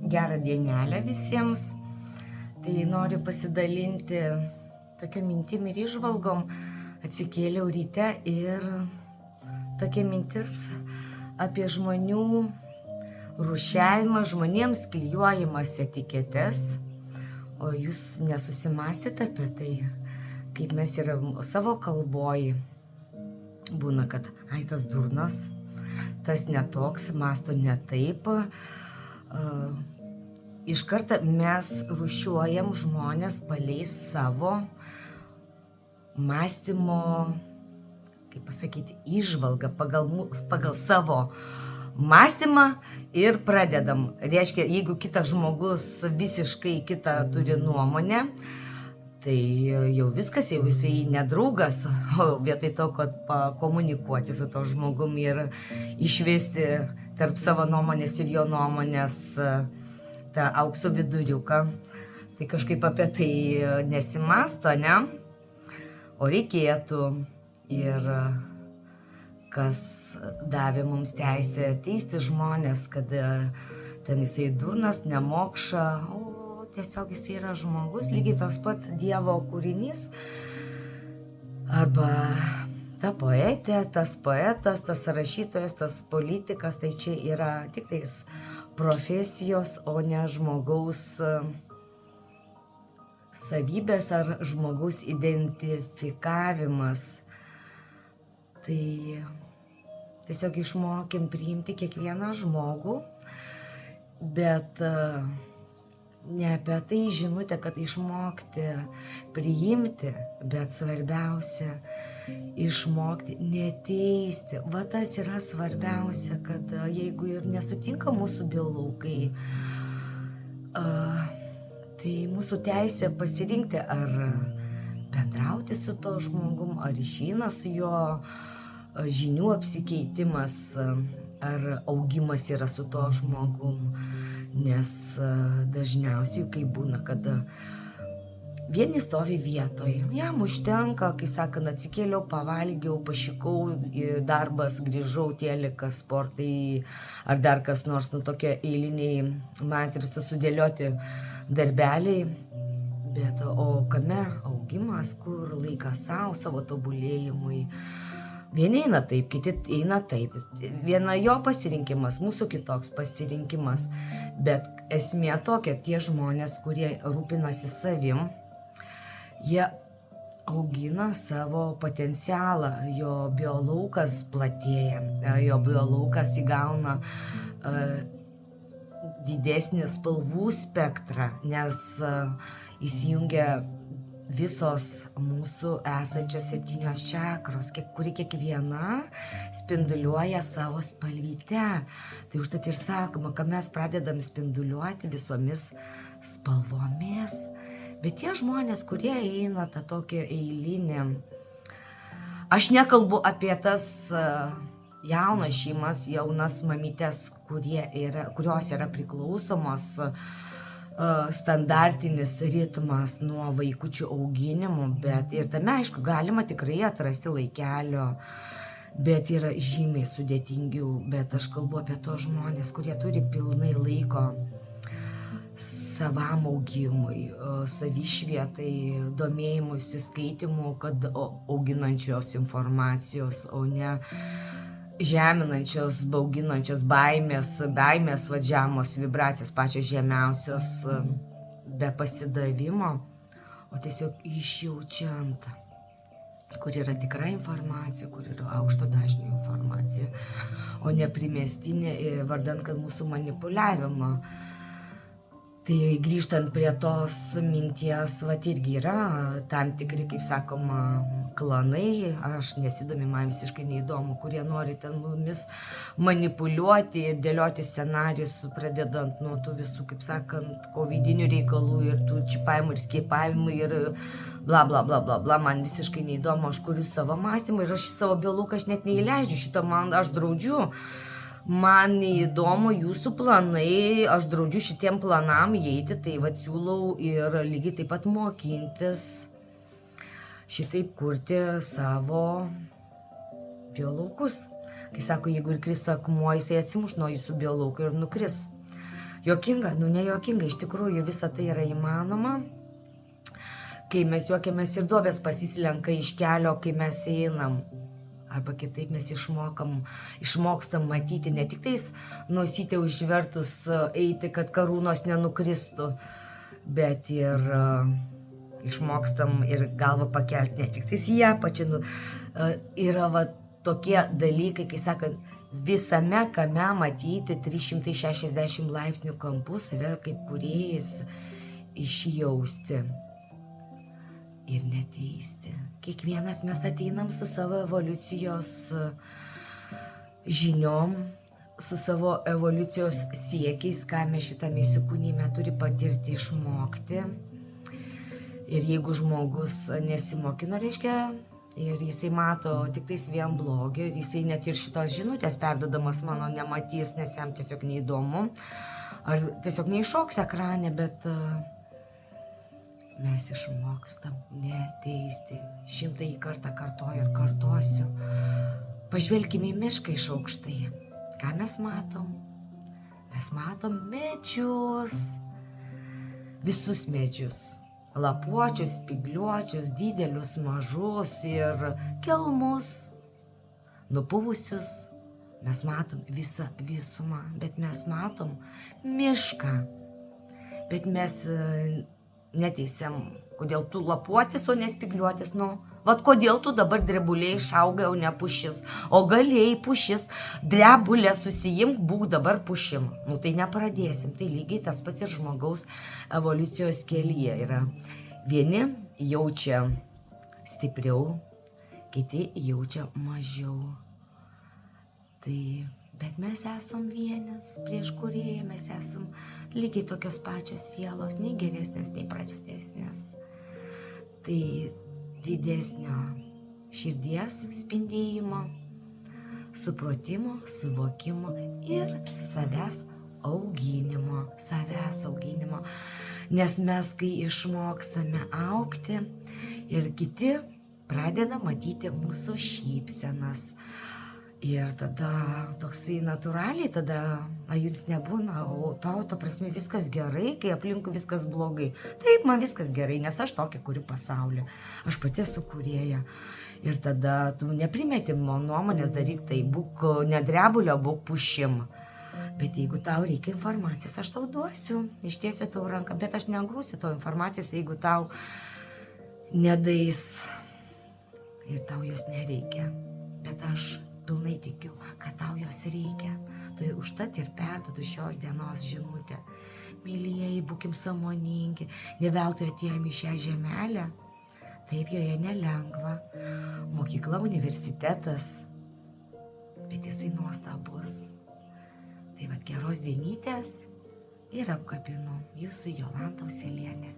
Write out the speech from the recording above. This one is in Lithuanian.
Gerą dienelę visiems. Tai noriu pasidalinti tokią mintim ir įžvalgom. Atsikėliau ryte ir tokia mintis apie žmonių rūšiavimą, žmonėms klijuojamas etiketes. O jūs nesusimąstėte apie tai, kaip mes yra savo kalboj. Būna, kad ai, tas durnas, tas netoks, masto ne taip. Iš karto mes rūšiuojam žmonės palei savo mąstymo, kaip pasakyti, įžvalgą, pagal savo mąstymą ir pradedam. Reiškia, jeigu kitas žmogus visiškai kitą turi nuomonę, tai jau viskas, jau jisai nedraugas, o vietoj to, kad pakomunikuoti su to žmogum ir išvesti tarp savo nuomonės ir jo nuomonės tą aukso viduriuką, tai kažkaip apie tai nesimasto, ne? O reikėtų. Ir kas davė mums teisę teisti žmonės, kad ten jisai durnas, nemokša, o tiesiog jisai yra žmogus, lygiai tas pat Dievo kūrinys. Arba ta poetė, tas poetas, tas rašytojas, tas politikas, tai čia yra tik tais profesijos, o ne žmogaus savybės ar žmogaus identifikavimas. Tai tiesiog išmokim priimti kiekvieną žmogų, bet ne apie tai žinutė, kad išmokti priimti, bet svarbiausia išmokti neteisti. Va tas yra svarbiausia, kad jeigu ir nesutinka mūsų biolaukai, tai mūsų teisė pasirinkti, ar bendrauti su to žmogum, ar išeina su jo žinių apsikeitimas, ar augimas yra su to žmogum. Nes dažniausiai, kai būna, kad vieni stovi vietoj, jam užtenka, kai sakant, atsikėliau, pavalgiau, pašikau, darbas, grįžau, telikas, sportai, ar dar kas nors, tokie eiliniai matricą sudėlioti darbeliai. Bet o kame augimas, kur laikas savo tobulėjimui? Vieni eina taip, kiti eina taip. Viena jo pasirinkimas, mūsų kitoks pasirinkimas. Bet esmė tokia, tie žmonės, kurie rūpinasi savim, jie augina savo potencialą, jo biolaukas platėja, jo biolaukas įgauna didesnį spalvų spektrą, nes įsijungia visos mūsų esančios 7 čakros, kuri kiekviena spinduliuoja savo spalvyte. Tai užtat ir sakoma, kad mes pradedam spinduliuoti visomis spalvomis. Bet tie žmonės, kurie eina tą tokią eilinį, aš nekalbu apie tas jaunas šeimas, jaunas mamytes, kurios yra priklausomos standartinis ritmas nuo vaikučių auginimo, bet ir tame, aišku, galima tikrai atrasti laikelio, bet yra žymiai sudėtingiau. Bet aš kalbu apie tos žmonės, kurie turi pilnai laiko savam augimui, savišvietai, domėjimuisi, skaitimų, kad auginančios informacijos, o ne žeminančios, bauginančios baimės vadžiamos, vibracijos pačios žemiausios, be pasidavimo, o tiesiog išjaučiant, kur yra tikra informacija, kur yra aukšto dažnio informacija, o ne primestinė, vardant, kad mūsų manipuliavimo. Tai grįžtant prie tos minties, irgi yra tam tikri, kaip sakoma, klanai, aš nesidomiu, man visiškai neįdomu, kurie nori ten mumis manipuliuoti ir dėlioti scenarijus, pradedant nuo tų visų, kaip sakant, kovidinių reikalų ir tų čipavimų ir skiepavimų ir bla bla bla bla bla, man visiškai neįdomu, aš kuriu savo mąstymą ir aš savo biolauką aš net neįleidžiu, šitą man aš draudžiu. Man neįdomu jūsų planai, aš draudžiu šitiem planam įeiti, tai siūlau ir lygiai taip pat mokintis šitaip kurti savo biolaukus. Kai sako, jeigu ir kris akmuo, jisai atsimuš nuo jūsų biolauko ir nukris. Juokinga, nu ne juokinga, iš tikrųjų visa tai yra įmanoma. Kai mes juokiamės ir duobės pasislenka iš kelio, kai mes einam. Arba kitaip mes išmokstam matyti, ne tik tais nosytę užvertus eiti, kad karūnos nenukristų, bet ir išmokstam ir galvą pakelti, ne tik tais į apačią. Yra va tokie dalykai, kai sakant, visame kame matyti 360 laipsnių kampus, save kaip kūrėjas išjausti ir neteisti. Kiekvienas mes ateinam su savo evoliucijos žiniom, su savo evoliucijos siekiais, ką mes šitame įsikūnyme turi patirti, išmokti. Ir jeigu žmogus nesimokino, reiškia, ir jisai mato tik tais vien blogį, jisai net ir šitos žinutės perdodamas mano nematys, nes jam tiesiog neįdomu, ar tiesiog neiššoks ekrane, bet mes išmokstam neteisti. 100 kartą kartoju ir kartosiu. Pažvelkime į mišką iš aukštai. Ką mes matom? Mes matom medžius. Visus medžius. Lapuočius, spygliuočius, didelius, mažus ir kelmus. Nupuvusius. Mes matom visą visumą, bet mes matom mišką. Bet mes neteisiam, kodėl tu lapuotis, o nespygliuotis, vat kodėl tu dabar drebuliai išaugai, o ne pušis, o galėjai pušis, drebulę susijimk, būk dabar pušim. Tai nepradėsim, tai lygiai tas pats ir žmogaus evoliucijos kelyje yra. Vieni jaučia stipriau, kiti jaučia mažiau. Bet mes esam vienas, prieš kūrėją mes esam lygiai tokios pačios sielos, nei geresnės, nei prastesnės. Tai didesnio širdies spindėjimo, supratimo, suvokimo ir savęs auginimo. Nes mes, kai išmokstame augti ir kiti pradeda matyti mūsų šypsenas. Ir tada toksai natūraliai, tada jums nebūna, o tau, to prasme, viskas gerai, kai aplinkui viskas blogai. Taip, man viskas gerai, nes aš tokia kuriu pasaulį. Aš pati esu kūrėja. Ir tada tu neprimeti nuomonės daryk tai, būk nedrebulio, būk pušim. Bet jeigu tau reikia informacijos, aš tau duosiu, ištiesiu tau ranką, bet aš negrūsiu tau informacijos, jeigu tau nedais ir tau jos nereikia. Bet aš pilnai tikiu, kad tau jos reikia. Tai užtat ir perduodu šios dienos žinutę. Mylieji, būkim sąmoningi, ne veltui atėjom į šią žemelę. Taip, joje nelengva. Mokykla, universitetas, bet jisai nuostabus. Tai vat geros dienytės ir apkabinu jūsų Jolanta Uselienė.